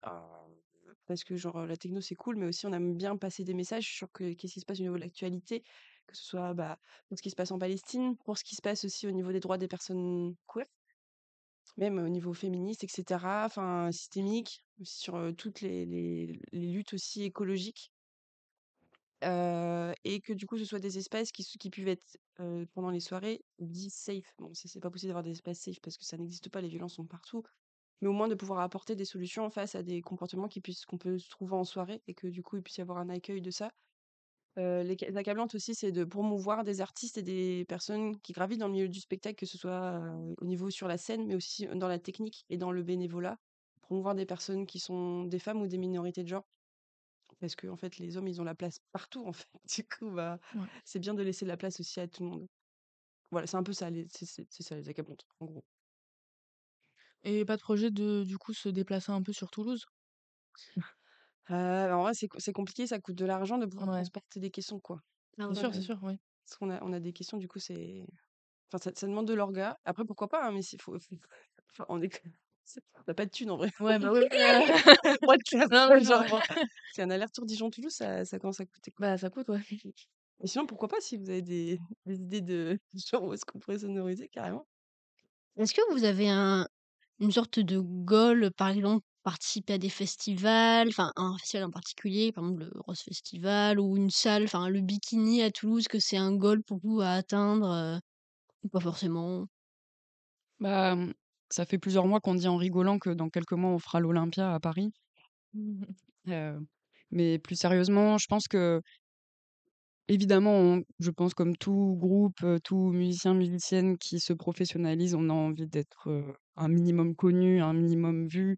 parce que genre, la techno, c'est cool, mais aussi on aime bien passer des messages sur qu'est-ce qui se passe au niveau de l'actualité, que ce soit, bah, pour ce qui se passe en Palestine, pour ce qui se passe aussi au niveau des droits des personnes queer, même au niveau féministe et cetera, enfin systémique, sur, toutes les luttes aussi écologiques. Et que du coup, ce soit des espaces qui puissent être, pendant les soirées, dits safe. Bon, c'est pas possible d'avoir des espaces safe parce que ça n'existe pas, les violences sont partout, mais au moins de pouvoir apporter des solutions face à des comportements qu'on peut se trouver en soirée et que du coup, il puisse y avoir un accueil de ça. L'accablant aussi, c'est de promouvoir des artistes et des personnes qui gravitent dans le milieu du spectacle, que ce soit, au niveau sur la scène, mais aussi dans la technique et dans le bénévolat. Promouvoir des personnes qui sont des femmes ou des minorités de genre. Parce que en fait, les hommes, ils ont la place partout, en fait. Du coup, bah, Ouais. c'est bien de laisser la place aussi à tout le monde. Voilà, c'est un peu ça, c'est ça, les accablantes, en gros. Et pas de projet de, du coup, se déplacer un peu sur Toulouse? En vrai, c'est compliqué, ça coûte de l'argent de pouvoir Ouais. transporter des caissons, quoi. Ah C'est ouais. sûr, oui. Parce qu'on a des questions, du coup, c'est enfin, ça demande de l'orga. Après, pourquoi pas, hein, mais s'il faut enfin, on est on a pas de thunes, en vrai. Ouais, bah oui, Pour être clair, non, non, genre, non. c'est un aller-retour Dijon-Toulouse, ça commence à coûter, quoi. Bah, ça coûte, ouais. Et sinon, pourquoi pas, si vous avez des idées de genre où est-ce qu'on pourrait sonoriser, carrément? Est-ce que vous avez une sorte de goal, par exemple, participer à des festivals, enfin un festival en particulier, par exemple le Rose Festival ou une salle, enfin le Bikini à Toulouse, que c'est un goal pour vous à atteindre, ou pas forcément? Bah, ça fait plusieurs mois qu'on dit en rigolant que dans quelques mois, on fera l'Olympia à Paris. Heu, mais plus sérieusement, je pense que évidemment, je pense comme tout groupe, tout musicien, musicienne qui se professionnalise, on a envie d'être, un minimum connu, un minimum vu.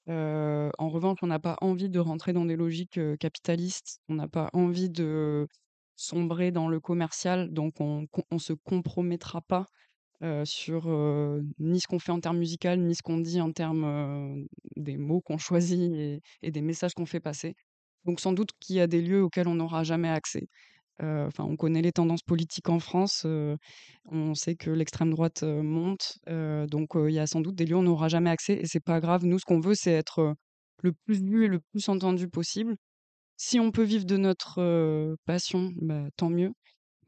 En revanche, on n'a pas envie de rentrer dans des logiques, capitalistes. On n'a pas envie de sombrer dans le commercial, donc on se compromettra pas, sur, ni ce qu'on fait en termes musical, ni ce qu'on dit en termes, des mots qu'on choisit et des messages qu'on fait passer. Donc sans doute qu'il y a des lieux auxquels on n'aura jamais accès. Enfin, on connaît les tendances politiques en France, on sait que l'extrême droite, monte, donc il y a sans doute des lieux où on n'aura jamais accès et c'est pas grave. Nous, ce qu'on veut, c'est être, le plus vu et le plus entendu possible. Si on peut vivre de notre, passion, bah, tant mieux.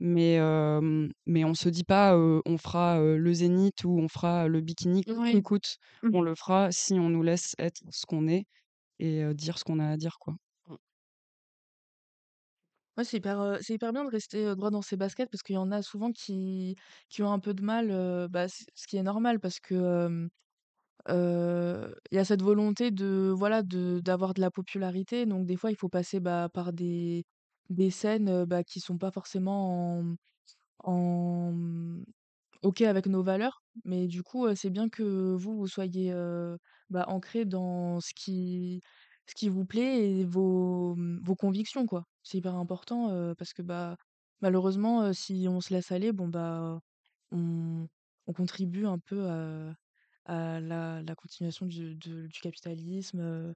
Mais on se dit pas, on fera, le Zénith ou on fera le Bikini coûte que Oui. coûte. Mmh. On le fera si on nous laisse être ce qu'on est et dire ce qu'on a à dire, quoi. Ouais, c'est hyper bien de rester, droit dans ses baskets parce qu'il y en a souvent qui ont un peu de mal, bah, ce qui est normal parce que, il y a cette volonté de, voilà, d'avoir de la popularité donc des fois, il faut passer, bah, par des scènes, bah, qui sont pas forcément en, OK avec nos valeurs, mais du coup, c'est bien que vous soyez, bah, ancrés dans ce qui vous plaît et vos convictions, quoi. C'est hyper important, parce que, bah, malheureusement, si on se laisse aller, bon, bah, on on contribue un peu à la continuation du capitalisme,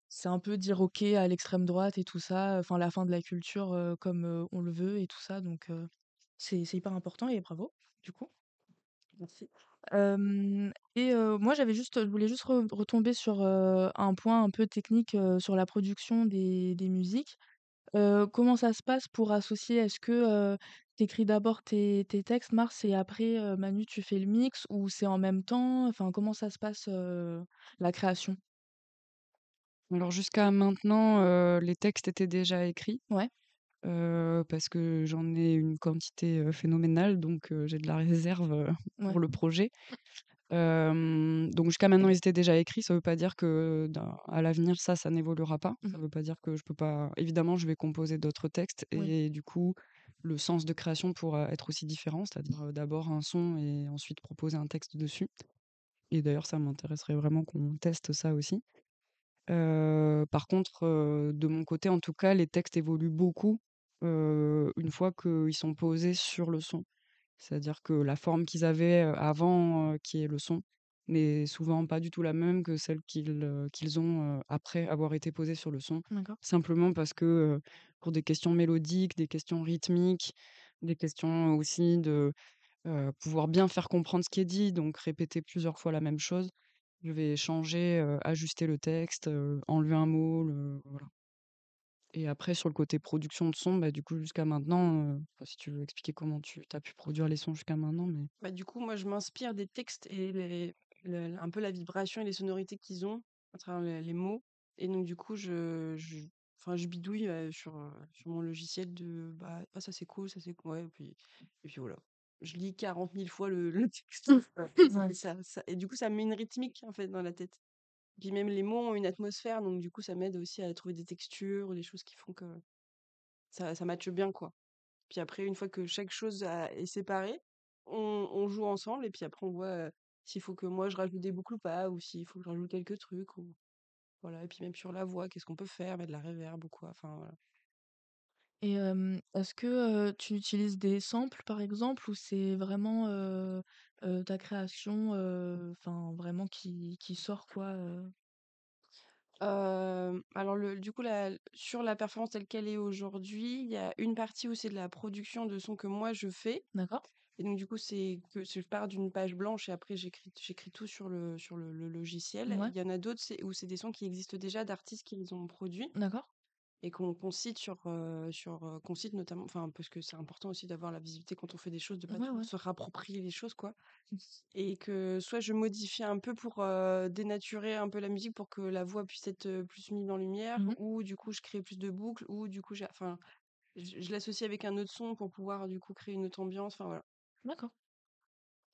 c'est un peu dire OK à l'extrême droite et tout ça, enfin la fin de la culture, comme, on le veut et tout ça donc c'est hyper important et bravo, du coup. Merci. Et moi je voulais juste retomber sur, un point un peu technique, sur la production des musiques. Comment ça se passe pour associer? Est-ce que, tu écris d'abord tes textes, Mars, et après, Manu, tu fais le mix ou c'est en même temps? Enfin, comment ça se passe, la création? Alors jusqu'à maintenant, les textes étaient déjà écrits, Ouais, parce que j'en ai une quantité, phénoménale, donc j'ai de la réserve, ouais. pour le projet. Donc jusqu'à maintenant, ils étaient déjà écrits. Ça veut pas dire que à l'avenir, ça n'évoluera pas. Mmh. Ça veut pas dire que je peux pas évidemment, je vais composer d'autres textes Oui. et du coup, le sens de création pourra être aussi différent, c'est-à-dire, d'abord un son et ensuite proposer un texte dessus et d'ailleurs, ça m'intéresserait vraiment qu'on teste ça aussi. Par contre, de mon côté, en tout cas, les textes évoluent beaucoup, une fois qu'ils sont posés sur le son. C'est-à-dire que la forme qu'ils avaient, avant, qui est le son, n'est souvent pas du tout la même que celle qu'ils ont, après avoir été posés sur le son. D'accord. Simplement parce que, pour des questions mélodiques, des questions rythmiques, des questions aussi de, pouvoir bien faire comprendre ce qui est dit, donc répéter plusieurs fois la même chose. Je vais changer, ajuster le texte, enlever un mot, voilà. Et après sur le côté production de son, bah, du coup jusqu'à maintenant, enfin, si tu veux expliquer comment tu as pu produire les sons jusqu'à maintenant, mais Bah, du coup, moi, je m'inspire des textes et un peu la vibration et les sonorités qu'ils ont à travers les mots. Et donc, du coup, enfin, je bidouille sur mon logiciel de bah, ah, ça c'est cool, ça c'est cool. Ouais, et puis voilà. Je lis 40 000 fois le texte. Ouais. Et, et du coup, ça me met une rythmique en fait dans la tête. Puis même les mots ont une atmosphère, donc du coup, ça m'aide aussi à trouver des textures, des choses qui font que ça matche bien, quoi. Puis après, une fois que chaque chose est séparée, on joue ensemble et puis après on voit s'il faut que moi je rajoute des boucles ou pas, ou s'il faut que je rajoute quelques trucs. Ou... Voilà. Et puis même sur la voix, qu'est-ce qu'on peut faire, mettre de la reverb ou quoi. Enfin, voilà. Et est-ce que, tu utilises des samples, par exemple, ou c'est vraiment, ta création, enfin vraiment qui sort quoi, Alors du coup, sur la performance telle qu'elle est aujourd'hui, il y a une partie où c'est de la production de son que moi je fais. D'accord, Et donc du coup, c'est que je pars d'une page blanche et après j'écris tout sur le logiciel. ouais, Il y en a d'autres où c'est des sons qui existent déjà d'artistes qui les ont produits d'accord. et qu'on cite qu'on cite notamment, enfin parce que c'est important aussi d'avoir la visibilité quand on fait des choses, de pas Ouais, toujours ouais. se rapproprier les choses, quoi. Et que soit je modifie un peu pour dénaturer un peu la musique pour que la voix puisse être plus mise en lumière, Mmh. ou du coup je crée plus de boucles, ou du coup enfin je l'associe avec un autre son pour pouvoir du coup créer une autre ambiance, enfin voilà. D'accord,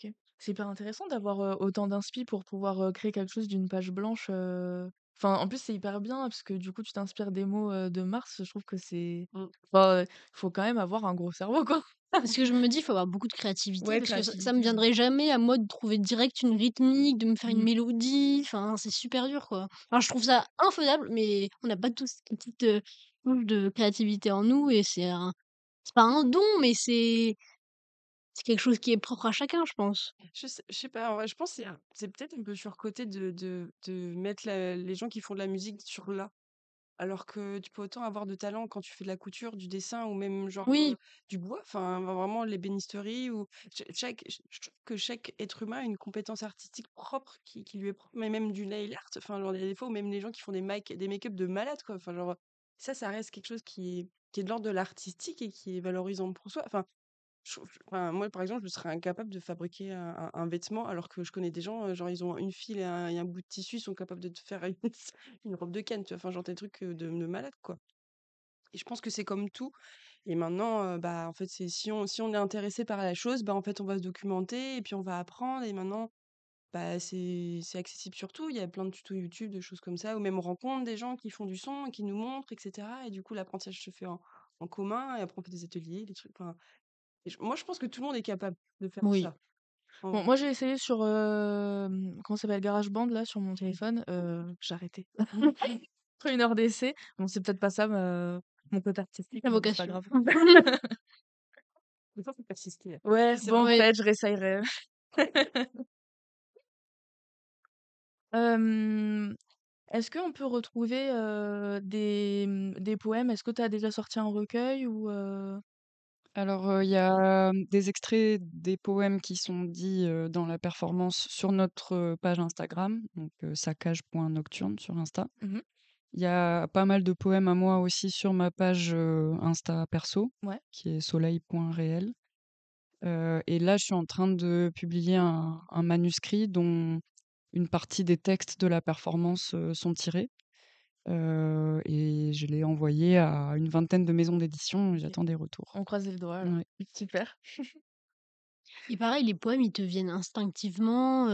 OK. C'est hyper intéressant d'avoir, autant d'inspi pour pouvoir, créer quelque chose d'une page blanche, enfin, en plus, c'est hyper bien parce que du coup, tu t'inspires des mots, de Mars. Je trouve que c'est Mm. enfin, faut quand même avoir un gros cerveau, quoi. Parce que je me dis, il faut avoir beaucoup de créativité Ouais, parce que ça me créativité, ouais. viendrait jamais à moi de trouver direct une rythmique, de me faire une Mmh. mélodie. Enfin, c'est super dur, quoi. Enfin, je trouve ça infaisable, mais on n'a pas tous une petite touche de créativité en nous et c'est pas un don, mais c'est quelque chose qui est propre à chacun, je pense. Je sais pas, en vrai, je pense que c'est peut-être un peu surcoté de mettre les gens qui font de la musique sur là. Alors que tu peux autant avoir de talent quand tu fais de la couture, du dessin ou même genre Oui, du bois, enfin vraiment l'ébénisterie ou je trouve que chaque être humain a une compétence artistique propre qui lui est propre, mais même du nail art, enfin genre il y a des fois où même les gens qui font des make-up de malades, quoi, enfin genre ça reste quelque chose qui est de l'ordre de l'artistique et qui est valorisant pour soi. Enfin, enfin, moi, par exemple, je serais incapable de fabriquer un vêtement alors que je connais des gens, genre, ils ont une file et un bout de tissu, ils sont capables de te faire une robe de canne, tu vois? Enfin, genre des trucs de malade, quoi. Et je pense que c'est comme tout. Et maintenant, bah, en fait, c'est si on est intéressé par la chose, bah, en fait, on va se documenter et puis on va apprendre. Et maintenant, bah, c'est accessible sur tout. Il y a plein de tutos YouTube, de choses comme ça, ou même on rencontre des gens qui font du son et qui nous montrent, et cetera. Et du coup, l'apprentissage se fait en commun et après on fait des ateliers, des trucs. Enfin, moi, je pense que tout le monde est capable de faire oui. ça, en Bon, vrai. moi, j'ai essayé sur, comment ça s'appelle? GarageBand, là, sur mon téléphone, j'ai arrêté. Après 1 heure d'essai. Bon, c'est peut-être pas ça mon côté artistique, La mais bon, c'est pas vocation. grave. Des fois, faut persister. Ouais, Ça, c'est bon, vraiment Oui. peut-être, je réessayerai. Hem, est-ce qu'on peut retrouver, des poèmes? Est-ce que tu as déjà sorti un recueil ou alors, il y a, des extraits des poèmes qui sont dits, dans la performance sur notre, page Instagram, donc saccage.nocturne sur Insta. Mmh. Il y a pas mal de poèmes à moi aussi sur ma page, Insta perso, Ouais, qui est soleil.réel. Et là, je suis en train de publier un manuscrit dont une partie des textes de la performance, sont tirés. Et je l'ai envoyé à une vingtaine de maisons d'édition et OK. j'attends des retours. On croise les doigts alors. Ouais. Super. Et pareil, les poèmes, ils te viennent instinctivement.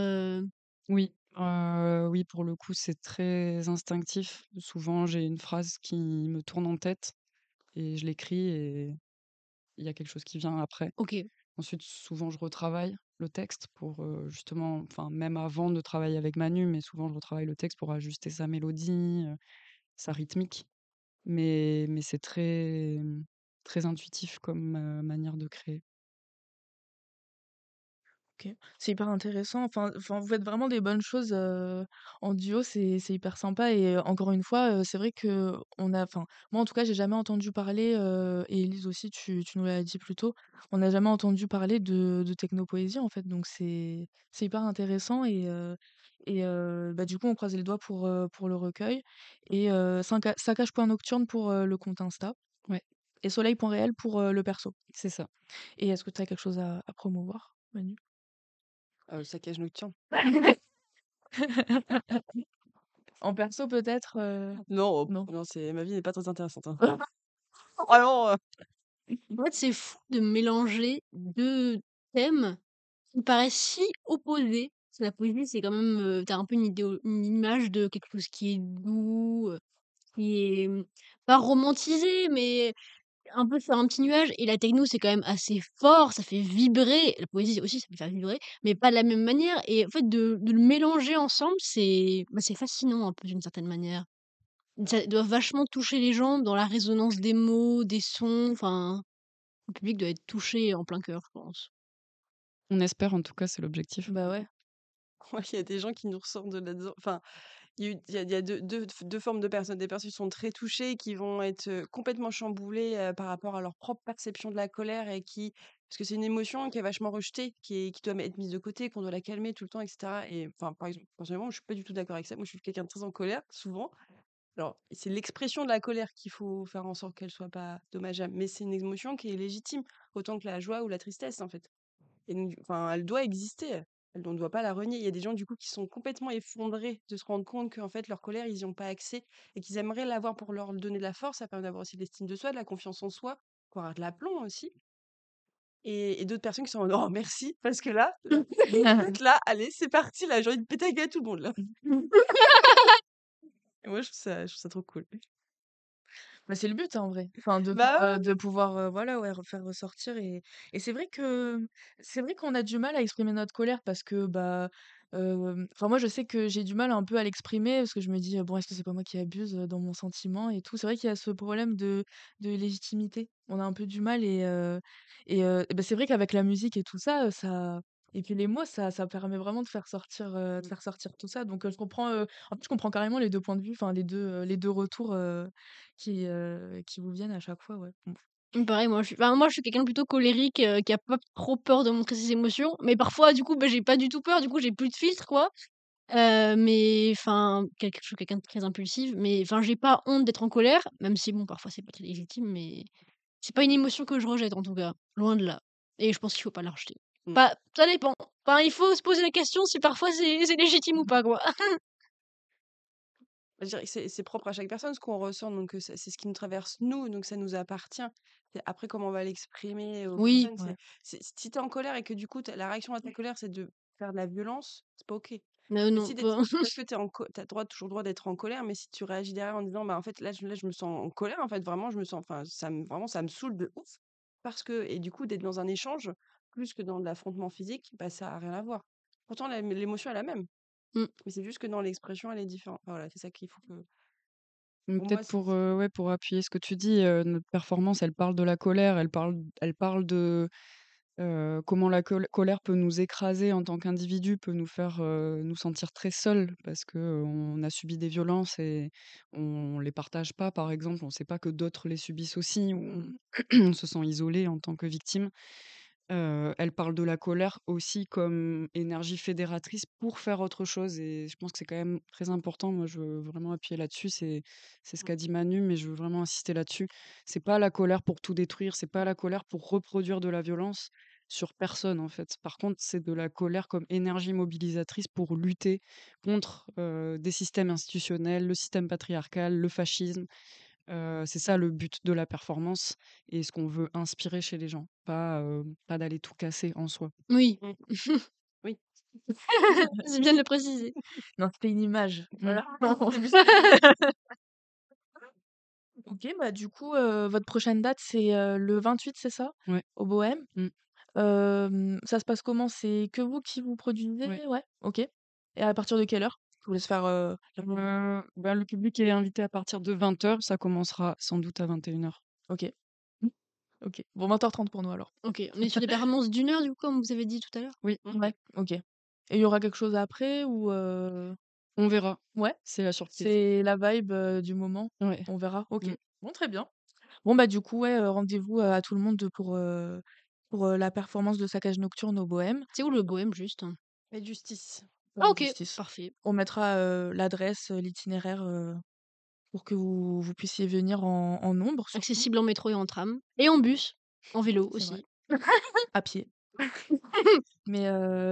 Oui, oui, pour le coup, c'est très instinctif. Souvent, j'ai une phrase qui me tourne en tête et je l'écris et il y a quelque chose qui vient après. Ok. Ensuite, souvent, je retravaille le texte pour, justement enfin, même avant de travailler avec Manu, mais souvent, je retravaille le texte pour ajuster sa mélodie, sa rythmique. Mais c'est très, très intuitif comme, manière de créer. OK. C'est hyper intéressant. Enfin, vous faites vraiment des bonnes choses, en duo, c'est hyper sympa et encore une fois, c'est vrai qu'on a enfin, moi, en tout cas, j'ai jamais entendu parler, et Élise aussi, tu nous l'as dit plus tôt, on n'a jamais entendu parler de technopoésie, en fait, donc c'est hyper intéressant bah, du coup, on croise les doigts pour le recueil et saccage.nocturne pour, le compte Insta Ouais, et soleil.réel pour, le perso c'est ça. et est-ce que tu as quelque chose à promouvoir, Manu? Saccage nocturne. En perso peut-être, Non, non? non, ma vie n'est pas très intéressante, hein. Vraiment, En fait, c'est fou de mélanger 2 thèmes qui paraissent si opposés. Parce que la poésie, c'est quand même, tu un peu une image de quelque chose qui est doux, qui est, pas romantisé, mais un peu sur un petit nuage et la techno, c'est quand même assez fort, ça fait vibrer. La poésie aussi, ça peut faire vibrer, mais pas de la même manière et en fait, de le mélanger ensemble, c'est fascinant un peu d'une certaine manière. Ça doit vachement toucher les gens dans la résonance des mots, des sons, enfin, le public doit être touché en plein cœur, je pense. On espère, en tout cas, c'est l'objectif. Bah, ouais. ouais, il y a des gens qui nous ressortent de là-dedans. Enfin, il y a deux formes de personnes. Des personnes qui sont très touchées, qui vont être complètement chamboulées par rapport à leur propre perception de la colère et qui. Parce que c'est une émotion qui est vachement rejetée, qui doit être mise de côté, qu'on doit la calmer tout le temps, etc. Et enfin, par exemple, personnellement, je suis pas du tout d'accord avec ça. Moi, je suis quelqu'un de très en colère, souvent. Alors, c'est l'expression de la colère qu'il faut faire en sorte qu'elle soit pas dommageable. Mais c'est une émotion qui est légitime, autant que la joie ou la tristesse, en fait. Et donc, enfin, elle doit exister. On ne doit pas la renier. Il y a des gens, du coup, qui sont complètement effondrés de se rendre compte qu'en fait, leur colère, ils n'y ont pas accès et qu'ils aimeraient l'avoir pour leur donner de la force. Ça permet d'avoir aussi de l'estime de soi, de la confiance en soi, pour avoir de l'aplomb aussi. Et d'autres personnes qui sont en oh merci, parce que là, là, allez, c'est parti, là, j'ai envie de péter la gueule à tout le monde, là. Et moi, je trouve ça trop cool. Bah, c'est le but, hein, en vrai. Enfin, Bah ouais, de pouvoir, voilà, ouais, faire ressortir et c'est vrai qu'on a du mal à exprimer notre colère parce que, bah, enfin, moi, je sais que j'ai du mal un peu à l'exprimer parce que je me dis: «Bon, est-ce que c'est pas moi qui abuse, dans mon sentiment et tout?» C'est vrai qu'il y a ce problème de légitimité. On a un peu du mal et bah, c'est vrai qu'avec la musique et tout ça, ça et puis les mots, ça permet vraiment de faire sortir tout ça donc je comprends, en fait, je comprends carrément les 2 points de vue, enfin les 2 retours, qui vous viennent à chaque fois, ouais. Mmh. Pareil, moi, je suis quelqu'un de plutôt colérique, qui a pas trop peur de montrer ses émotions, mais parfois, du coup, bah, j'ai pas du tout peur, du coup, j'ai plus de filtre, quoi. Mais enfin, je suis quelqu'un de très impulsive, mais enfin, j'ai pas honte d'être en colère, même si bon, parfois c'est pas très légitime, mais c'est pas une émotion que je rejette en tout cas, loin de là. Et je pense qu'il faut pas la rejeter. mmh. Pas ça dépend. Enfin, il faut se poser la question si parfois c'est légitime ou pas, quoi. Je dirais que c'est propre à chaque personne ce qu'on ressent, donc c'est ce qui nous traverse nous, donc ça nous appartient. Après comment on va l'exprimer aux Oui, personnes, Ouais. si tu es en colère et que du coup la réaction à ta colère, c'est de faire de la violence, c'est pas OK. Mais non, si enfin, parce que tu as toujours le droit d'être en colère, mais si tu réagis derrière en disant: «Bah, en fait, là, je me sens en colère, en fait, vraiment, je me sens enfin, ça me saoule de ouf». Parce que et du coup, d'être dans un échange, plus que dans de l'affrontement physique, bah, ça a rien à voir. Pourtant l'émotion est la même, mmh. mais c'est juste que dans l'expression, elle est différente. Enfin, voilà, c'est ça qu'il faut que pour moi, Peut-être c'est pour, ouais, pour appuyer ce que tu dis, notre performance, elle parle de la colère, elle parle de, comment la colère peut nous écraser en tant qu'individu, peut nous faire, nous sentir très seuls parce qu'on a subi des violences et on les partage pas, par exemple. On sait pas que d'autres les subissent aussi ou on se sent isolé en tant que victime. Elle parle de la colère aussi comme énergie fédératrice pour faire autre chose et je pense que c'est quand même très important. Moi, je veux vraiment appuyer là-dessus. C'est ce qu'a dit Manu, mais je veux vraiment insister là-dessus. C'est pas la colère pour tout détruire, c'est pas la colère pour reproduire de la violence sur personne, en fait. Par contre, c'est de la colère comme énergie mobilisatrice pour lutter contre, des systèmes institutionnels, le système patriarcal, le fascisme. C'est ça le but de la performance et ce qu'on veut inspirer chez les gens, pas d'aller tout casser en soi. Oui, mmh, oui. c'est bien de le préciser. Non, c'était une image, Mmh. voilà. OK, bah, du coup, votre prochaine date, c'est, le 28, c'est ça? Ouais. Au Bohème? Mmh. Ça se passe comment? C'est que vous qui vous Ouais. produisez? Ouais, OK. Et à partir de quelle heure? Je vous laisse faire, la Bah, le public est invité à partir de 20h, ça commencera sans doute à 21h. OK. OK. Bon, 20h30 pour nous alors. OK, on est sur des performances d'1 heure du coup, comme vous avez dit tout à l'heure? Oui, Ouais, OK. Et il y aura quelque chose après ou on verra. Ouais, C'est la surprise. c'est la vibe, du moment? Ouais. On verra? OK. Mmh. Bon, très bien. Bon, bah, du coup, ouais, rendez-vous, à tout le monde pour, la performance de Saccage Nocturne au Bohème. C'est où le Bohème juste? Et justice. Ah OK, Justice. parfait. On mettra, l'adresse, l'itinéraire, pour que vous puissiez venir en nombre surtout. Accessible en métro et en tram et en bus, en vélo C'est vrai. aussi. À pied. Mais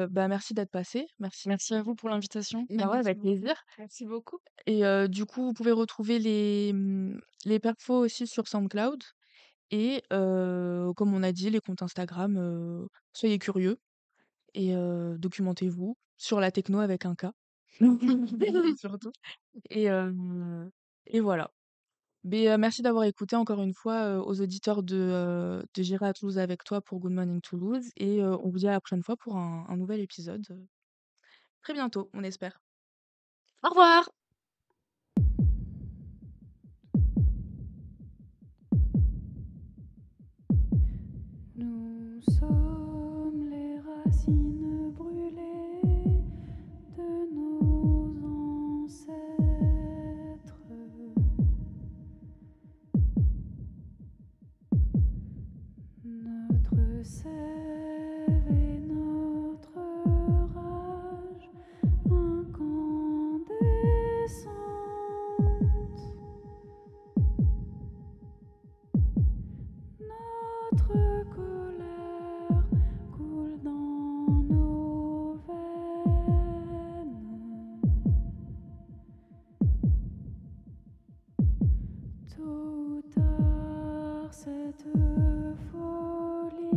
bah, merci d'être passé. Merci. Merci à vous pour l'invitation. Bah, ouais, avec plaisir. Merci beaucoup. Et du coup, vous pouvez retrouver les perfos aussi sur SoundCloud et comme on a dit, les comptes Instagram, soyez curieux et documentez-vous sur la techno avec un K. Surtout et voilà. Mais merci d'avoir écouté encore une fois, aux auditeurs de J'irai à Toulouse avec toi pour Good Morning Toulouse et on vous dit à la prochaine fois pour un nouvel épisode, très bientôt, on espère. Au revoir! Nous sommes les racines brûlées de nos ancêtres. Notre sève et notre rage incandescente. Notre colère coule dans nos veines. Tôt ou tard, cette folie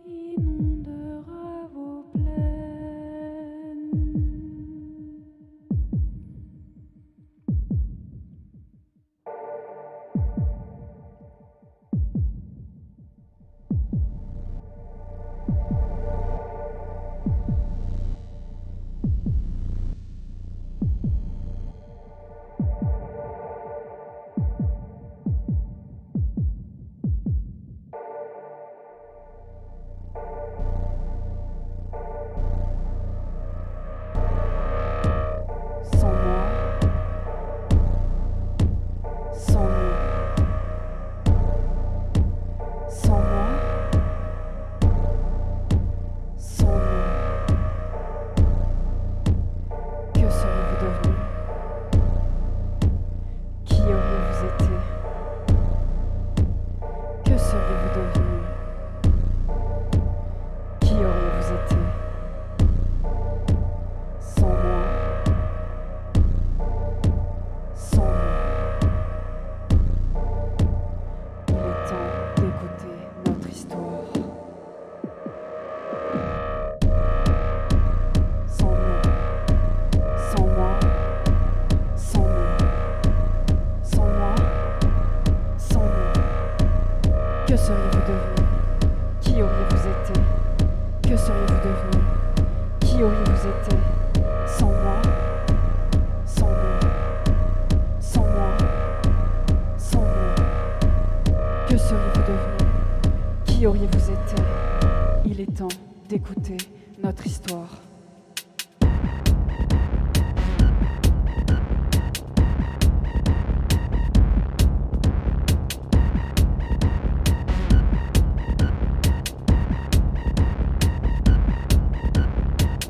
inondera vos plaines. Sans moi, sans nous, sans moi, sans nous, que seriez-vous devenu? Qui auriez-vous été? Que seriez-vous devenu? Qui auriez-vous été? Sans moi, sans nous. Il est temps d'écouter notre histoire. Sans nous, sans moi, sans nous, sans moi, sans nous. Que seriez-vous devenu? Qui auriez-vous été? Que seriez-vous devenu? Qui auriez-vous été? Sans moi, sans nous, sans moi, sans nous. Que seriez-vous devenu? Qui auriez-vous été? Il est temps d'écouter notre histoire.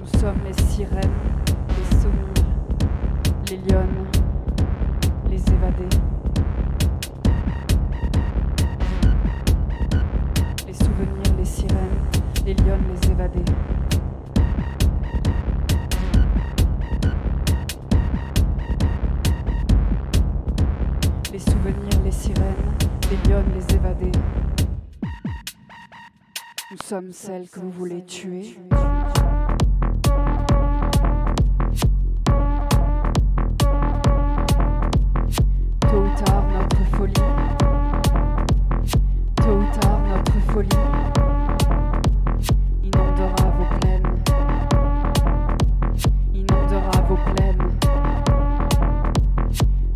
Nous sommes les sirènes, les souvenirs, les lionnes, les évadés. Les souvenirs, les sirènes, les lionnes, les évadés. Les souvenirs, les sirènes, les lionnes, les évadés. Nous sommes celles que vous voulez tuer. Tôt ou tard, notre folie. Tôt ou tard, notre folie inondera vos plaines. Inondera vos plaines.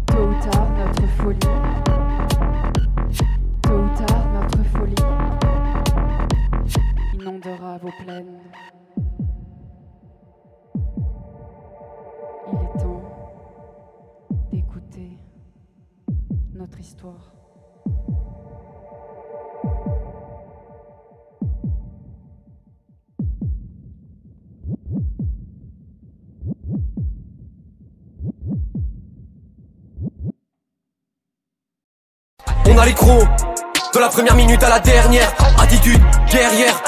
Tôt ou tard, notre folie. Tôt ou tard, notre plaine. Il est temps d'écouter notre histoire. On a les crocs, de la première minute à la dernière. Attitude guerrière.